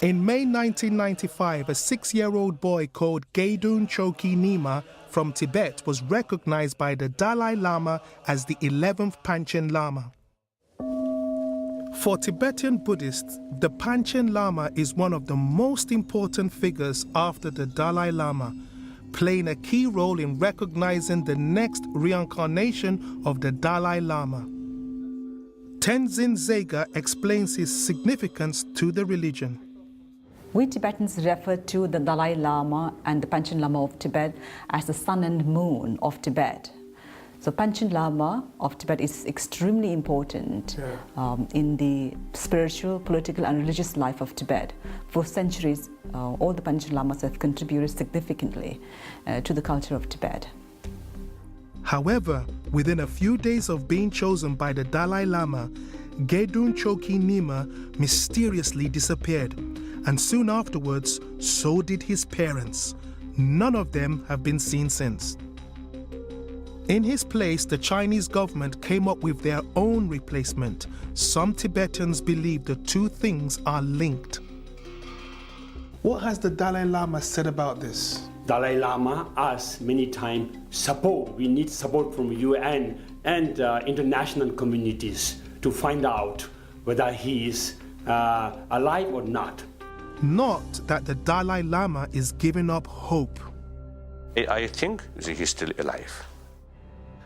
In May 1995, a 6-year-old boy called Gedhun Choekyi Nyima from Tibet was recognized by the Dalai Lama as the 11th Panchen Lama. For Tibetan Buddhists, the Panchen Lama is one of the most important figures after the Dalai Lama, playing a key role in recognizing the next reincarnation of the Dalai Lama. Tenzin Zega explains his significance to the religion. We Tibetans refer to the Dalai Lama and the Panchen Lama of Tibet as the sun and moon of Tibet. So Panchen Lama of Tibet is extremely important in the spiritual, political and religious life of Tibet. For centuries, all the Panchen Lamas have contributed significantly to the culture of Tibet. However, within a few days of being chosen by the Dalai Lama, Gedhun Choekyi Nyima mysteriously disappeared, and soon afterwards, so did his parents. None of them have been seen since. In his place, the Chinese government came up with their own replacement. Some Tibetans believe the two things are linked. What has the Dalai Lama said about this? Dalai Lama asked many times support. We need support from UN and international communities to find out whether he is alive or not. Not that the Dalai Lama is giving up hope. I think he's still alive.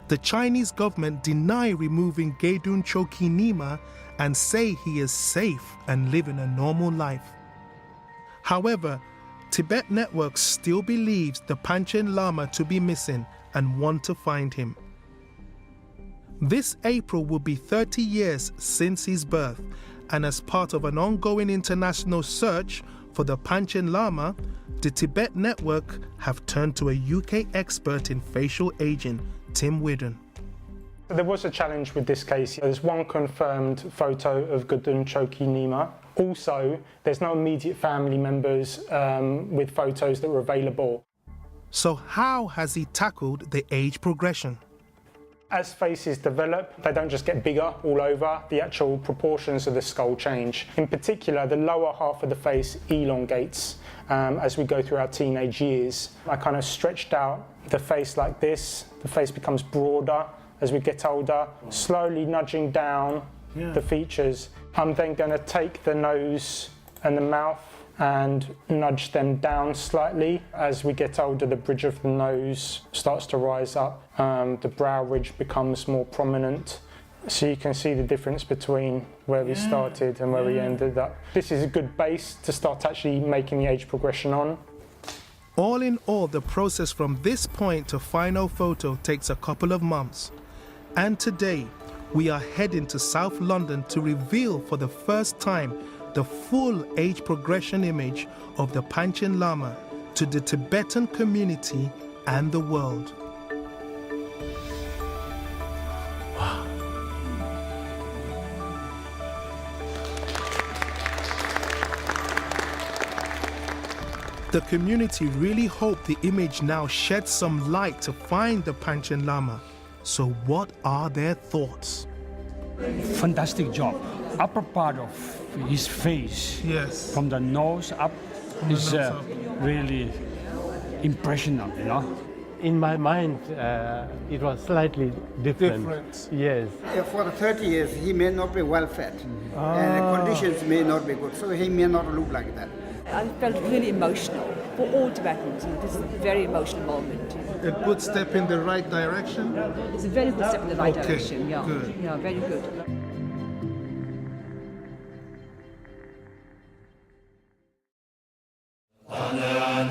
The Chinese government deny removing Gedhun Choekyi Nyima and say he is safe and living a normal life. However, Tibet Network still believes the Panchen Lama to be missing and want to find him. This April will be 30 years since his birth, and as part of an ongoing international search for the Panchen Lama, the Tibet Network have turned to a UK expert in facial aging, Tim Whiddon. There was a challenge with this case. There's one confirmed photo of Gedhun Choekyi Nyima. Also, there's no immediate family members with photos that were available. So how has he tackled the age progression? As faces develop, they don't just get bigger all over, the actual proportions of the skull change. In particular, the lower half of the face elongates as we go through our teenage years. I kind of stretched out the face like this. The face becomes broader as we get older, slowly nudging down the features. I'm then going to take the nose and the mouth and nudge them down slightly. As we get older, the bridge of the nose starts to rise up. The brow ridge becomes more prominent. So you can see the difference between where we started and where we ended up. This is a good base to start actually making the age progression on. All in all, the process from this point to final photo takes a couple of months. And today, we are heading to South London to reveal for the first time the full age progression image of the Panchen Lama to the Tibetan community and the world. Wow. The community really hope the image now sheds some light to find the Panchen Lama. So what are their thoughts? Fantastic job. Upper part of his face, from the nose up, is really impressionable, you know? In my mind, it was slightly different. Yes. For 30 years, he may not be well fed, and the conditions may not be good, so he may not look like that. I felt really emotional for all Tibetans. This is a very emotional moment. A good step in the right direction? It's a very good step in the right direction, Good. Yeah, very good. Ana